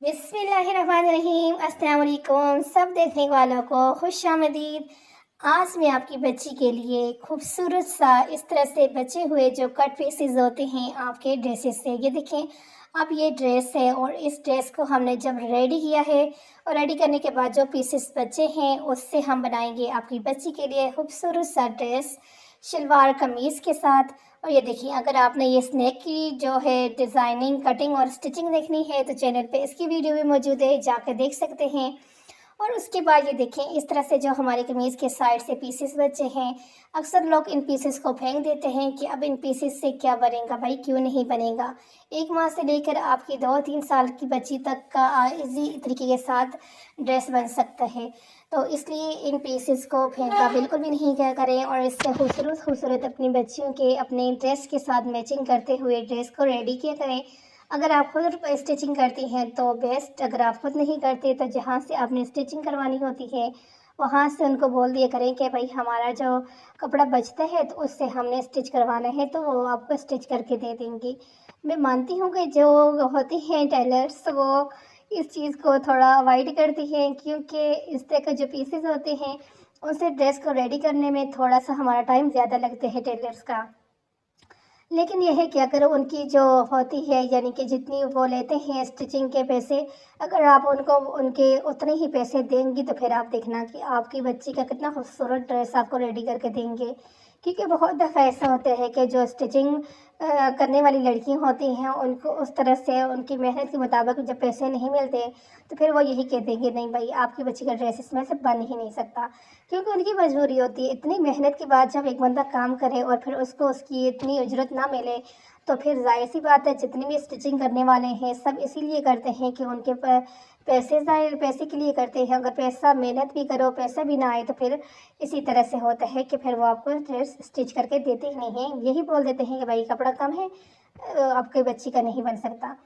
बिस्मिल्लाहिर्रहमानिर्रहीम। अस्सलाम वालेकुम सब देखने वालों को खुशामदीद। आज मैं आपकी बच्ची के लिए खूबसूरत सा इस तरह से बचे हुए जो कट पीसेस होते हैं आपके ड्रेसेस से, ये देखें। अब ये ड्रेस है और इस ड्रेस को हमने जब रेडी किया है और रेडी करने के बाद जो पीसेस बचे हैं उससे हम बनाएंगे आपकी बच्ची के लिए खूबसूरत सा ड्रेस शलवार कमीज़ के साथ। और ये देखिए, अगर आपने ये स्नेक की जो है डिज़ाइनिंग कटिंग और स्टिचिंग देखनी है तो चैनल पे इसकी वीडियो भी मौजूद है, जाकर देख सकते हैं। और उसके बाद ये देखें, इस तरह से जो हमारे कमीज़ के साइड से पीसेस बचे हैं, अक्सर लोग इन पीसेस को फेंक देते हैं कि अब इन पीसेस से क्या बनेगा। भाई क्यों नहीं बनेगा, 1 माह से लेकर आपकी 2-3 साल की बच्ची तक का इजी तरीके के साथ ड्रेस बन सकता है। तो इसलिए इन पीसेस को फेंका बिल्कुल भी नहीं क्या करें और इससे खूबसूरत खूबसूरत अपनी बच्चियों के अपने ड्रेस के साथ मैचिंग करते हुए ड्रेस को रेडी किया करें। अगर आप खुद स्टिचिंग करती हैं तो बेस्ट, अगर आप खुद नहीं करते तो जहाँ से आपने स्टिचिंग करवानी होती है वहाँ से उनको बोल दिया करें कि भाई हमारा जो कपड़ा बचता है तो उससे हमने स्टिच करवाना है, तो वो आपको स्टिच करके दे देंगे। मैं मानती हूँ कि जो होती हैं टेलर्स वो इस चीज़ को थोड़ा अवॉइड करती हैं, क्योंकि इस तरह के जो पीसेस होते हैं उनसे ड्रेस को रेडी करने में थोड़ा सा हमारा टाइम ज़्यादा लगता है टेलर्स का। लेकिन यह है कि अगर उनकी जो होती है यानी कि जितनी वो लेते हैं स्टिचिंग के पैसे, अगर आप उनको उनके उतने ही पैसे देंगी तो फिर आप देखना कि आपकी बच्ची का कितना खूबसूरत ड्रेस आपको रेडी करके देंगे। क्योंकि बहुत दफ़ा ऐसा होता है कि जो स्टिचिंग करने वाली लड़कियां होती हैं उनको उस तरह से उनकी मेहनत के मुताबिक जब पैसे नहीं मिलते तो फिर वो यही कहते हैं कि नहीं भाई आपकी बच्ची का ड्रेस इसमें से बन ही नहीं सकता। क्योंकि उनकी मजबूरी होती है, इतनी मेहनत के बाद जब एक बंदा काम करे और फिर उसको उसकी इतनी उजरत ना मिले तो फिर जाहिर सी बात है जितने भी स्टिचिंग करने वाले हैं सब इसीलिए करते हैं कि उनके पैसे ज़ाहिर पैसे के लिए करते हैं। अगर पैसा मेहनत भी करो पैसा भी ना आए तो फिर इसी तरह से होता है कि फिर वो आपको ड्रेस स्टिच करके देते ही नहीं हैं, यही बोल देते हैं कि भाई कपड़ा कम है, आपके बच्ची का नहीं बन सकता।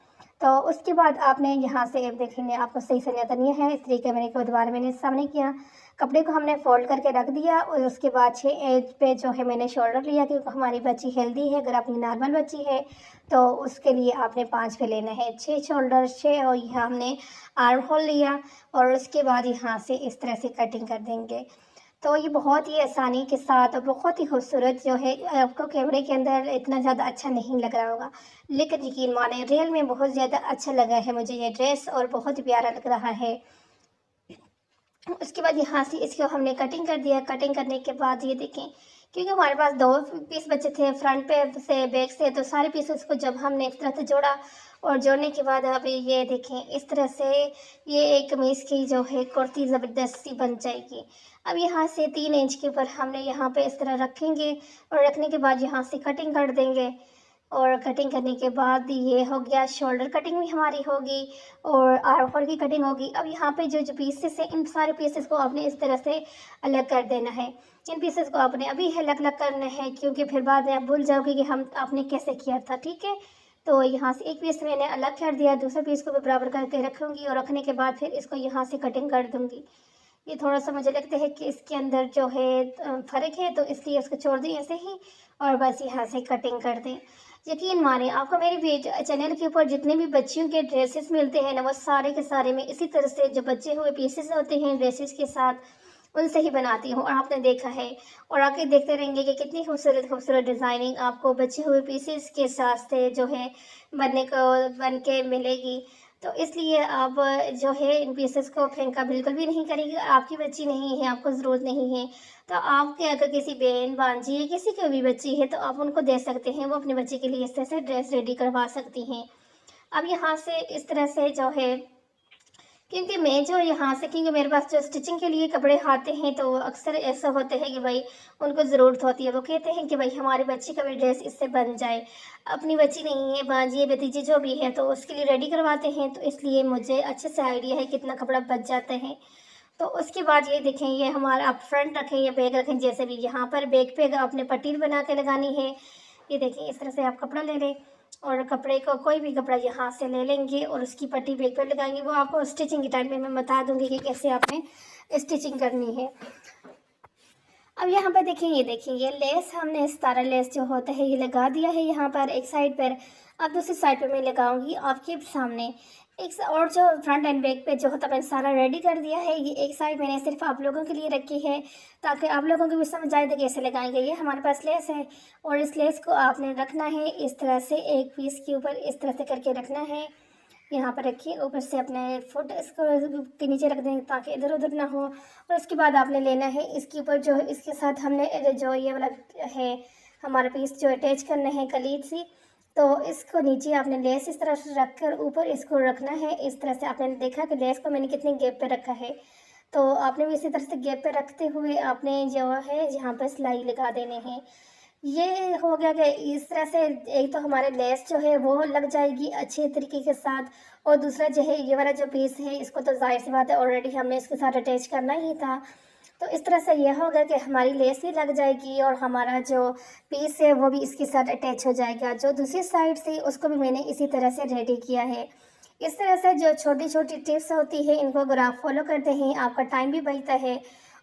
तो उसके बाद आपने यहाँ से देखेंगे आपको सही से नहीं है, इस तरीके मैंने को दोबारा मैंने सामने किया, कपड़े को हमने फोल्ड करके रख दिया और उसके बाद 6 इंच पे जो है मैंने शोल्डर लिया, क्योंकि हमारी बच्ची हेल्दी है। अगर अपनी नॉर्मल बच्ची है तो उसके लिए आपने 5 पे लेना है, 6 शोल्डर 6, और यहाँ हमने आर्म होल लिया और उसके बाद यहाँ से इस तरह से कटिंग कर देंगे। तो ये बहुत ही आसानी के साथ और बहुत ही खूबसूरत जो है, आपको कैमरे के अंदर इतना ज़्यादा अच्छा नहीं लग रहा होगा लेकिन यकीन माने रियल में बहुत ज़्यादा अच्छा लगा है मुझे ये ड्रेस और बहुत ही प्यारा लग रहा है। उसके बाद यहाँ से इसको हमने कटिंग कर दिया। कटिंग करने के बाद ये देखें, क्योंकि हमारे पास 2 पीस बचे थे फ्रंट पे से बैक से, तो सारे पीसेस को जब हमने इस तरह से जोड़ा और जोड़ने के बाद अब ये देखें इस तरह से ये एक कमीज़ की जो है कुर्ती ज़बरदस्त सी बन जाएगी। अब यहाँ से 3 इंच के ऊपर हमने यहाँ पे इस तरह रखेंगे और रखने के बाद यहाँ से कटिंग कर देंगे। और कटिंग करने के बाद ये हो गया, शोल्डर कटिंग भी हमारी होगी और आर्म होल की कटिंग होगी। अब यहाँ पे जो जो पीसेस है इन सारे पीसेस को आपने इस तरह से अलग कर देना है। इन पीसेस को आपने अभी अलग अलग करना है, क्योंकि फिर बाद में आप भूल जाओगे कि हम आपने कैसे किया था, ठीक है। तो यहाँ से एक पीस मैंने अलग कर दिया, दूसरे पीस को भी बराबर करके रखूँगी और रखने के बाद फिर इसको यहाँ से कटिंग कर दूँगी। ये थोड़ा सा मुझे लगता है कि इसके अंदर जो है फ़र्क है, तो इसलिए उसको छोड़ दें ऐसे ही और बस यहाँ से कटिंग कर दें। यकीन माने आपको मेरे चैनल के ऊपर जितने भी बच्चियों के ड्रेसेस मिलते हैं ना, वो सारे के सारे मैं इसी तरह से जो बचे हुए पीसेस होते हैं ड्रेसेस के साथ उनसे ही बनाती हूँ और आपने देखा है। और आके देखते रहेंगे कि कितनी खूबसूरत खूबसूरत डिज़ाइनिंग आपको बचे हुए पीसेस के साथ से जो है बन के मिलेगी। तो इसलिए आप जो है इन पीसेस को फेंका बिल्कुल भी नहीं करेंगे। आपकी बच्ची नहीं है, आपको ज़रूरत नहीं है, तो आपके अगर किसी बहन भांजी या किसी की भी बच्ची है तो आप उनको दे सकते हैं, वो अपने बच्चे के लिए इस तरह से ड्रेस रेडी करवा सकती हैं। अब यहाँ से इस तरह से जो है, क्योंकि मैं जो यहाँ से क्योंकि मेरे पास जो स्टिचिंग के लिए कपड़े आते हैं तो अक्सर ऐसा होता है कि भाई उनको ज़रूरत होती है, वो कहते हैं कि भाई हमारी बच्ची का भी ड्रेस इससे बन जाए। अपनी बच्ची नहीं है, भांजी भतीजी जो भी है तो उसके लिए रेडी करवाते हैं, तो इसलिए मुझे अच्छे से आइडिया है कितना कपड़ा बच जाता है। तो उसके बाद ये देखें, ये हमारा आप फ्रंट रखें या बैक रखें जैसे भी, यहाँ पर बैक पे आपने पट्टी बना के लगानी है। ये देखिए इस तरह से आप कपड़ा ले लें और कपड़े को कोई भी कपड़ा यहाँ से ले लेंगे और उसकी पट्टी बैक पे लगाएंगे। वो आपको स्टिचिंग के टाइम में मैं बता दूंगी कि कैसे आपने स्टिचिंग करनी है। अब यहाँ पर देखिए, ये देखिए ये लेस हमने सितारा लेस जो होता है ये लगा दिया है यहाँ पर एक साइड पर। अब दूसरी साइड पर मैं लगाऊंगी आपके सामने। और जो फ्रंट एंड बैक पे जो होता है मैंने सारा रेडी कर दिया है। ये एक साइड मैंने सिर्फ आप लोगों के लिए रखी है ताकि आप लोगों को भी समझ आए थे कैसे लगाएंगे। ये हमारे पास लेस है और इस लेस को आपने रखना है इस तरह से, एक पीस के ऊपर इस तरह से करके रखना है। यहाँ पर रखिए, ऊपर से अपने फुट इसको के नीचे रख दें ताकि इधर उधर ना हो। और उसके बाद आपने लेना है इसके ऊपर जो इसके साथ हमने जो ये वाला है हमारा पीस जो अटैच करना है कलीद सी, तो इसको नीचे आपने लेस इस तरह से रख कर ऊपर इसको रखना है इस तरह से। आपने देखा कि लेस को मैंने कितनी गैप पे रखा है, तो आपने भी इसी तरह से गैप पे रखते हुए आपने जो है यहाँ पर सिलाई लगा देने हैं। ये हो गया कि इस तरह से एक तो हमारे लेस जो है वो लग जाएगी अच्छे तरीके के साथ, और दूसरा जो है ये वाला जो पीस है इसको तो जाहिर सी बात है ऑलरेडी हमने इसके साथ अटैच करना ही था। तो इस तरह से यह होगा कि हमारी लेस भी लग जाएगी और हमारा जो पीस है वो भी इसके साथ अटैच हो जाएगा। जो दूसरी साइड से उसको भी मैंने इसी तरह से रेडी किया है। इस तरह से जो छोटी छोटी टिप्स होती है इनको अगर आप फॉलो करते हैं आपका टाइम भी बचता है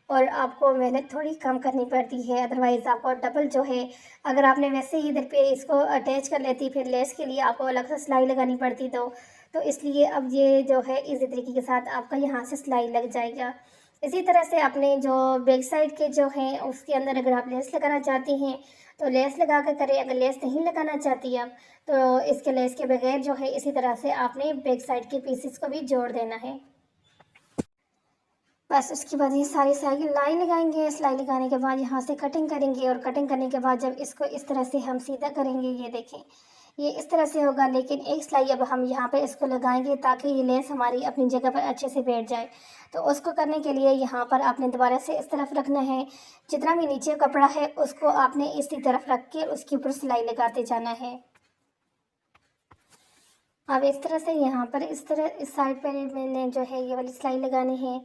और आपको मेहनत थोड़ी कम करनी पड़ती है। अदरवाइज़ आपको डबल जो है, अगर आपने वैसे ही इधर पे इसको अटैच कर लेती फिर लेस के लिए आपको अलग से सिलाई लगानी पड़ती, तो इसलिए अब ये जो है इसी तरीके के साथ आपका यहाँ से सिलाई लग जाएगा। इसी तरह से अपने जो बैक साइड के जो हैं उसके अंदर अगर आप लेस लगाना चाहती हैं तो लेस लगा कर करें। अगर लेस नहीं लगाना चाहती आप तो इसके लेस के बगैर जो है इसी तरह से आपने बैक साइड के पीसेस को भी जोड़ देना है। बस उसके बाद ये सारी सिलाई लगाएंगे। सिलाई लगाने के बाद यहाँ से कटिंग करेंगे और कटिंग करने के बाद जब इसको इस तरह से हम सीधा करेंगे, ये देखें ये इस तरह से होगा। लेकिन एक सिलाई अब हम यहाँ पे इसको लगाएंगे ताकि ये लेस हमारी अपनी जगह पर अच्छे से बैठ जाए। तो उसको करने के लिए यहाँ पर आपने दोबारा से इस तरफ रखना है, जितना भी नीचे कपड़ा है उसको आपने इसी तरफ रख के उसके ऊपर सिलाई लगाते जाना है। अब इस तरह से यहाँ पर इस तरह इस साइड पर मैंने जो है ये वाली सिलाई लगानी है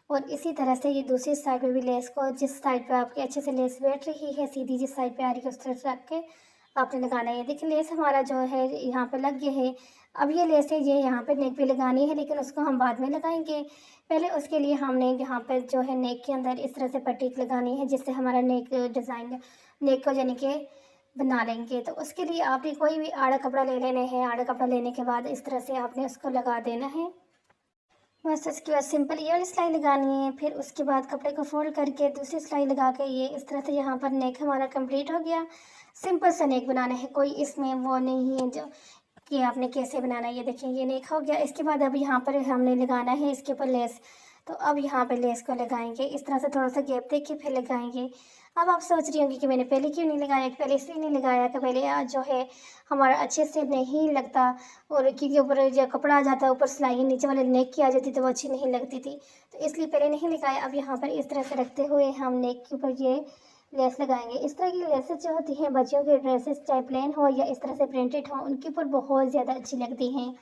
और इसी तरह से ये दूसरी साइड पे भी लेस को जिस साइड पे आपके अच्छे से लेस बैठ रही है सीधी जिस साइड पे आ रही है उस तरफ रख के आपने लगाना है। देखिए लेस हमारा जो है यहाँ पे लग गया है। अब ये लेस है ये यहाँ पे नेक पे लगानी है लेकिन उसको हम बाद में लगाएंगे। पहले उसके लिए हमने यहाँ पर जो है नेक के अंदर इस तरह से पट्टी लगानी है जिससे हमारा नेक डिज़ाइन नेक को यानी कि बना लेंगे। तो उसके लिए आपने कोई भी आड़ा कपड़ा ले लेना है। आड़ा कपड़ा लेने के बाद इस तरह से आपने उसको लगा देना है। बस उसके बाद सिंपल ये वाली सिलाई लगानी है। फिर उसके बाद कपड़े को फोल्ड करके दूसरी सिलाई लगा के ये इस तरह से यहाँ पर नेक हमारा कंप्लीट हो गया। सिंपल सा नेक बनाना है, कोई इसमें वो नहीं है जो कि आपने कैसे बनाना है। ये देखिए ये नेक हो गया। इसके बाद अब यहाँ पर हमने लगाना है इसके ऊपर लेस। तो अब यहाँ पे लेस को लगाएंगे इस तरह से, थोड़ा सा गैप देख के फिर लगाएंगे। अब आप सोच रही होंगी कि मैंने पहले क्यों नहीं लगाया, कि पहले इसलिए नहीं लगाया कि पहले जो है हमारा अच्छे से नहीं लगता और क्योंकि ऊपर जो कपड़ा आ जाता है ऊपर सिलाई नीचे वाले नेक की आ जाती तो वो अच्छी नहीं लगती थी, तो इसलिए पहले नहीं लगाया। अब यहाँ पर इस तरह से रखते हुए हम नेक के ऊपर ये लेस लगाएंगे। इस तरह की लेसेस जो होती हैं बच्चियों के ड्रेसेस चाहे प्लेन हो या इस तरह से प्रिंटेड हो उनके ऊपर बहुत ज़्यादा अच्छी लगती हैं।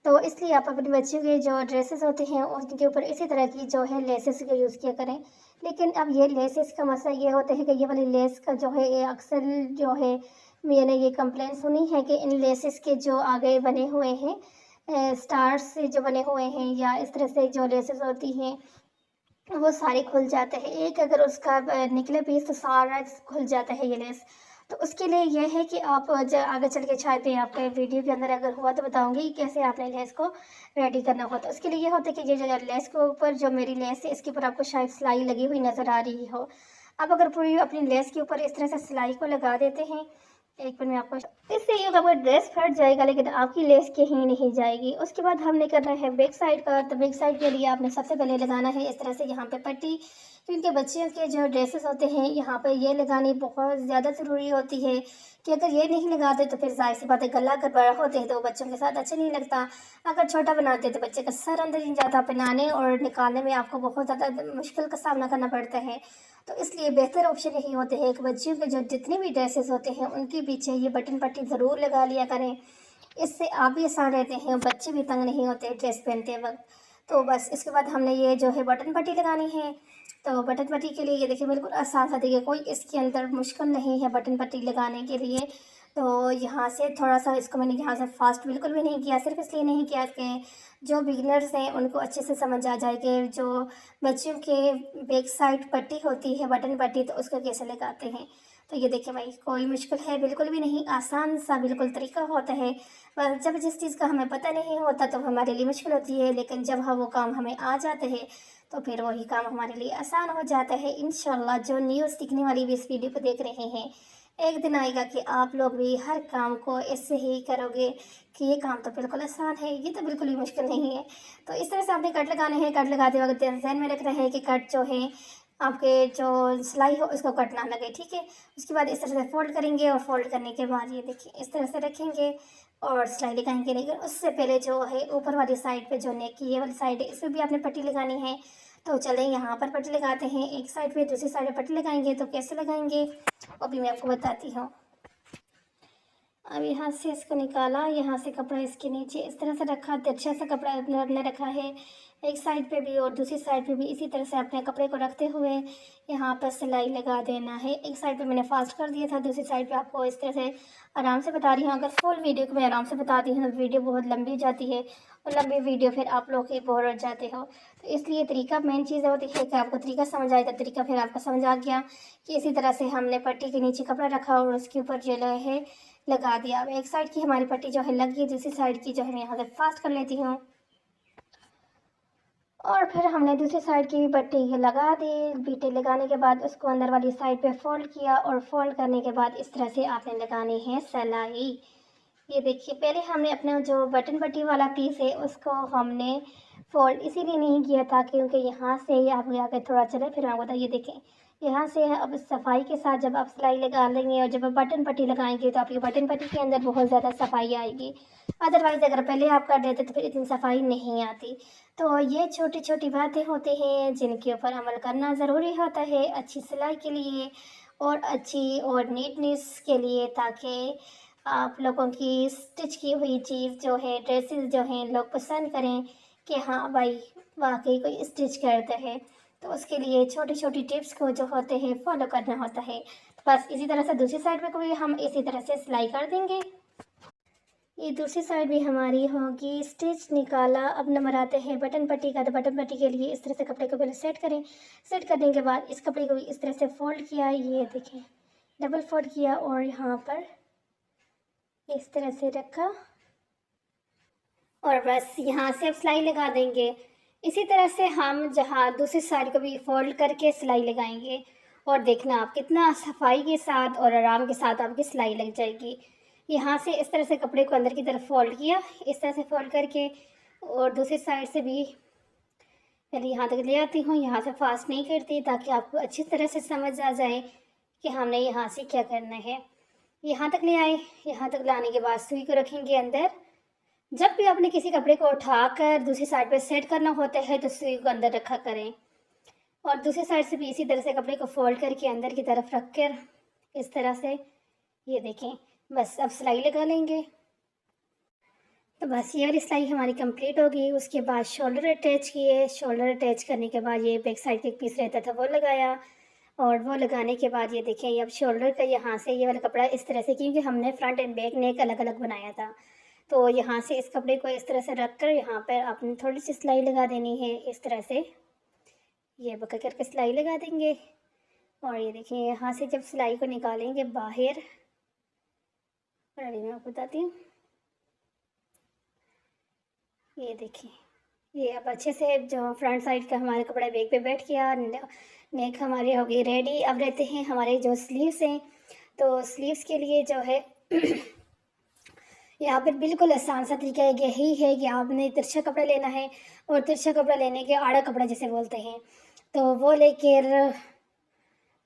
तो इसलिए आप अपने बच्चों के जो ड्रेसेस होते हैं उनके ऊपर इसी तरह की जो है लेसेस का यूज़ किया करें। लेकिन अब ये लेसेस का मसला ये होता है कि ये वाली लेस का जो है ये अक्सर जो है मैंने ये कंप्लेन सुनी है कि इन लेसेस के जो आगे बने हुए हैं स्टार्स से जो बने हुए हैं या इस तरह से जो लेसेस होती हैं वो सारे खुल जाते हैं। एक अगर उसका निकले पीस तो सारा खुल जाता है ये लेस। तो उसके लिए यह है कि आप आगे चल के शायद मैं आपके वीडियो के अंदर अगर हुआ तो बताऊंगी कि कैसे आपने लेस को रेडी करना होता है। उसके लिए यह होता है कि ये जो लेस के ऊपर जो मेरी लेस है इसके ऊपर आपको शायद सिलाई लगी हुई नज़र आ रही हो। आप अगर पूरी अपनी लेस के ऊपर इस तरह से सिलाई को लगा देते हैं, एक मिनट में आपको इससे ये होगा ड्रेस फट जाएगा लेकिन आपकी लेस कहीं नहीं जाएगी। उसके बाद हमने करना है बैक साइड का। तो बैक साइड के लिए आपने सबसे पहले लगाना है इस तरह से यहाँ पे पट्टी, क्योंकि बच्चियों के जो ड्रेसेस होते हैं यहाँ पे ये लगानी बहुत ज़्यादा ज़रूरी होती है कि अगर ये नहीं लगाते तो फिर जाहिर सी बात है गला अगर बड़ा होते हैं तो बच्चों के साथ अच्छा नहीं लगता। अगर छोटा बनाते तो बच्चे का सर अंदर नहीं जाता, पहनाने और निकालने में आपको बहुत ज़्यादा मुश्किल का सामना करना पड़ता है। तो इसलिए बेहतर ऑप्शन यही होते हैं कि बच्चियों के जो जितने भी ड्रेसेस होते हैं उनके पीछे ये बटन पट्टी ज़रूर लगा लिया करें। इससे आप भी आसान रहते हैं, बच्चे भी तंग नहीं होते ड्रेस पहनते वक्त। तो बस इसके बाद हमने ये जो है बटन पट्टी लगानी है। तो बटन पट्टी के लिए ये देखिए बिल्कुल आसान सा, देखिए कोई इसके अंदर मुश्किल नहीं है बटन पट्टी लगाने के लिए। तो यहाँ से थोड़ा सा इसको मैंने यहाँ से फास्ट बिल्कुल भी नहीं किया, सिर्फ इसलिए नहीं किया कि जो बिगनर्स हैं उनको अच्छे से समझ आ जाए कि जो बच्चों के बैक साइड पट्टी होती है बटन पट्टी तो उसको कैसे लगाते हैं। तो ये देखिए भाई, कोई मुश्किल है बिल्कुल भी नहीं, आसान सा बिल्कुल तरीका होता है। पर जब जिस चीज़ का हमें पता नहीं होता तो हमारे लिए मुश्किल होती है, लेकिन जब हम वो काम हमें आ जाते हैं तो फिर वही काम हमारे लिए आसान हो जाता है। इंशाल्लाह जो न्यूज़ सीखने वाली भी इस वीडियो को देख रहे हैं, एक दिन आएगा कि आप लोग भी हर काम को ऐसे ही करोगे कि ये काम तो बिल्कुल आसान है, ये तो बिल्कुल भी मुश्किल नहीं है। तो इस तरह से आपने कट लगाने हैं। कट लगाते वक्त ध्यान में रखना है कि कट जो है आपके जो सिलाई हो उसको कट ना लगे, ठीक है। उसके बाद इस तरह से फोल्ड करेंगे और फोल्ड करने के बाद ये देखिए इस तरह से रखेंगे और सिलाई लगाएंगे। लेकिन उससे पहले जो है ऊपर वाली साइड पे जो नेक की ये वाली साइड है, इसमें भी आपने पट्टी लगानी है। तो चलें यहाँ पर पट्टी लगाते हैं, एक साइड पे दूसरी साइड पे पट्टी लगाएंगे। तो कैसे लगाएंगे वो भी मैं आपको बताती हूँ। अब यहाँ से इसको निकाला, यहाँ से कपड़ा इसके नीचे इस तरह से रखा, तिरछा सा कपड़ा आपने रखा है एक साइड पे भी और दूसरी साइड पे भी। इसी तरह से अपने कपड़े को रखते हुए यहाँ पर सिलाई लगा देना है। एक साइड पे मैंने फास्ट कर दिया था, दूसरी साइड पे आपको इस तरह से आराम से बता रही हूँ। अगर फुल वीडियो को मैं आराम से बताती हूँ तो वीडियो बहुत लंबी हो जाती है और लंबी वीडियो फिर आप लोग ही बोर हो जाते हो। तो इसलिए तरीका मेन चीज़ होती है कि आपको तरीका समझ आए तो तरीका फिर आपको समझ आ गया कि इसी तरह से हमने पट्टी के नीचे कपड़ा रखा और उसके ऊपर जो है लगा दिया। अब एक साइड की हमारी पट्टी जो है लग गई, दूसरी साइड की जो है मैं यहाँ से फास्ट कर लेती हूँ और फिर हमने दूसरी साइड की भी पट्टी लगा दी। बीटे लगाने के बाद उसको अंदर वाली साइड पे फोल्ड किया और फोल्ड करने के बाद इस तरह से आपने लगानी है सिलाई। ये देखिए पहले हमने अपना जो बटन पट्टी वाला पीस है उसको हमने फोल्ड इसीलिए नहीं किया था क्योंकि यहाँ से ही आप आगे थोड़ा चले फिर आपको बताइए। देखें यहाँ से अब सफाई के साथ जब आप सिलाई लगा लेंगे और जब आप बटन पट्टी लगाएंगे तो आपकी बटन पट्टी के अंदर बहुत ज़्यादा सफाई आएगी। अदरवाइज़ अगर पहले आप कर देते तो फिर इतनी सफाई नहीं आती। तो ये छोटी छोटी बातें होती हैं जिनके ऊपर अमल करना ज़रूरी होता है अच्छी सिलाई के लिए और अच्छी और नीटनेस के लिए, ताकि आप लोगों की स्टिच की हुई चीज़ जो है, ड्रेसेस जो हैं, लोग पसंद करें कि हाँ भाई वाकई कोई स्टिच करता है। तो उसके लिए छोटी छोटी टिप्स को जो होते हैं फॉलो करना होता है। तो बस इसी तरह से दूसरी साइड पे को भी हम इसी तरह से सिलाई कर देंगे। ये दूसरी साइड भी हमारी होगी। स्टिच निकाला, अब नंबर आते हैं बटन पट्टी का। तो बटन पट्टी के लिए इस तरह से कपड़े को पहले सेट करें। सेट करने के बाद इस कपड़े को भी इस तरह से फोल्ड किया, ये देखें डबल फोल्ड किया और यहाँ पर इस तरह से रखा और बस यहाँ से अब सिलाई लगा देंगे। इसी तरह से हम जहाँ दूसरी साइड को भी फोल्ड करके सिलाई लगाएंगे और देखना आप कितना सफाई के साथ और आराम के साथ आपकी सिलाई लग जाएगी। यहाँ से इस तरह से कपड़े को अंदर की तरफ फोल्ड किया, इस तरह से फोल्ड करके और दूसरी साइड से भी पहले यहाँ तक ले आती हूँ। यहाँ से फास्ट नहीं करती ताकि आपको अच्छी तरह से समझ आ जाए कि हमने यहाँ से क्या करना है। यहाँ तक ले आए, यहाँ तक लाने के बाद सुई को रखेंगे अंदर। जब भी आपने किसी कपड़े को उठाकर दूसरी साइड पे सेट करना होता है तो सुई को अंदर रखा करें और दूसरी साइड से भी इसी तरह से कपड़े को फोल्ड करके अंदर की तरफ रख कर इस तरह से ये देखें। बस अब सिलाई लगा लेंगे। तो बस ये वाली सिलाई हमारी कंप्लीट हो गई। उसके बाद शोल्डर अटैच किए। शोल्डर अटैच करने के बाद ये बैक साइड का एक पीस रहता था वो लगाया और वो लगाने के बाद ये देखें ये अब शोल्डर का यहाँ से ये वाला कपड़ा इस तरह से, क्योंकि हमने फ्रंट एंड बैक नेक अलग अलग बनाया था, तो यहाँ से इस कपड़े को इस तरह से रख कर यहाँ पर आपने थोड़ी सी सिलाई लगा देनी है। इस तरह से ये बका करके सिलाई लगा देंगे और ये देखिए यहाँ से जब सिलाई को निकालेंगे बाहर, अभी मैं आपको बताती हूँ। ये देखिए ये अब अच्छे से जो फ्रंट साइड का हमारा कपड़ा बैक पे बैठ गया, नेक हमारी हो गई रेडी। अब रहते हैं हमारे जो स्लीव्स हैं, तो स्लीव्स के लिए जो है यहाँ पर बिल्कुल आसान सा तरीका यही है कि आपने तिरछा कपड़ा लेना है और तिरछा कपड़ा लेने के आड़ा कपड़ा जिसे बोलते हैं तो वो लेकर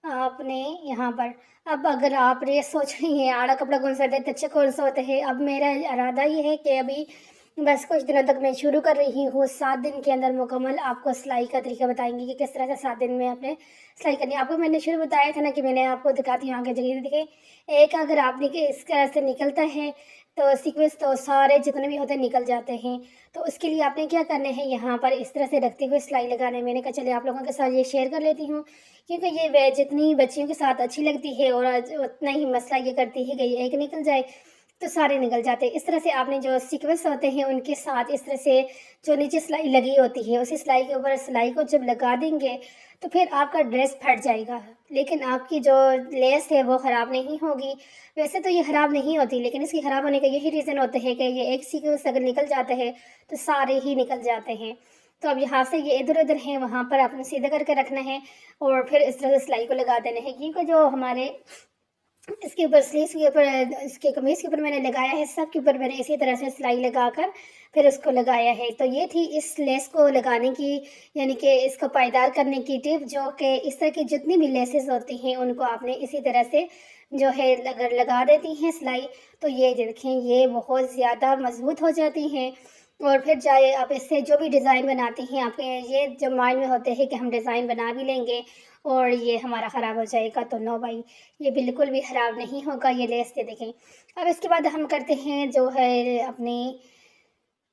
आपने यहाँ पर, अब अगर आप ये सोच रही हैं आड़ा कपड़ा कौन सा होता है तिरछा कौन सा होता है, अब मेरा इरादा ये है कि अभी बस कुछ दिनों तक मैं शुरू कर रही हूँ। 7 दिन के अंदर मुकम्मल आपको सिलाई का तरीका बताएंगी कि किस तरह से 7 दिन में आपने सिलाई करनी है। आपको मैंने शुरू बताया था ना कि मैंने आपको दिखाती हूँ आगे जगह देखें। एक अगर आपने इस तरह से निकलता है तो सीक्वेंस तो सारे जितने भी होते हैं निकल जाते हैं। तो उसके लिए आपने क्या करना है, यहाँ पर इस तरह से रखते हुए सिलाई लगाना। मैंने कहा चलिए आप लोगों के साथ ये शेयर कर लेती हूँ क्योंकि ये वे जितनी बच्चियों के साथ अच्छी लगती है और उतना ही मसला ये करती है कि एक निकल जाए तो सारे निकल जाते हैं। इस तरह से आपने जो सीक्वेंस होते हैं उनके साथ इस तरह से जो नीचे सिलाई लगी होती है, उसी सिलाई के ऊपर सिलाई को जब लगा देंगे तो फिर आपका ड्रेस फट जाएगा, लेकिन आपकी जो लेस है वो ख़राब नहीं होगी। वैसे तो ये ख़राब नहीं होती, लेकिन इसके ख़राब होने का यही रीज़न होता है कि ये एक सीक्वेंस अगर निकल जाता है तो सारे ही निकल जाते हैं। तो अब यहाँ से ये इधर-उधर हैं, वहाँ पर आपने सीधा करके रखना है और फिर इस तरह से सिलाई को लगा देना है। ये जो हमारे इसके ऊपर स्लीव्स के ऊपर, इसके कमीज़ के ऊपर मैंने लगाया है, सब के ऊपर मैंने इसी तरह से सिलाई लगाकर फिर उसको लगाया है। तो ये थी इस लेस को लगाने की, यानी कि इसको पायदार करने की टिप, जो कि इस तरह की जितनी भी लेसेस होती हैं उनको आपने इसी तरह से जो है अगर लगा देती हैं सिलाई, तो ये देखें ये बहुत ज़्यादा मज़बूत हो जाती हैं। और फिर चाहे आप इससे जो भी डिज़ाइन बनाती हैं, आपके ये जो माइंड में होते हैं कि हम डिज़ाइन बना भी लेंगे और ये हमारा ख़राब हो जाएगा, तो नो भाई, ये बिल्कुल भी ख़राब नहीं होगा, ये लेस ये देखें। अब इसके बाद हम करते हैं जो है अपनी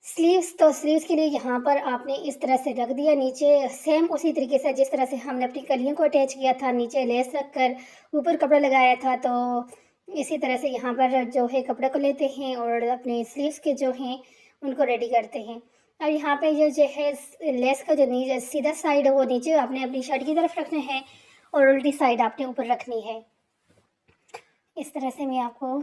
स्लीव्स। तो स्लीव्स के लिए यहाँ पर आपने इस तरह से रख दिया नीचे, सेम उसी तरीके से जिस तरह से हमने अपनी कलियों को अटैच किया था, नीचे लेस रखकर ऊपर कपड़ा लगाया था, तो इसी तरह से यहाँ पर जो है कपड़े को लेते हैं और अपने स्लीव्स के जो हैं उनको रेडी करते हैं। अब यहाँ पे ये जो है लेस का जो नीचे सीधा साइड है वो नीचे आपने अपनी शर्ट की तरफ रखना है और उल्टी साइड आपने ऊपर रखनी है। इस तरह से मैं आपको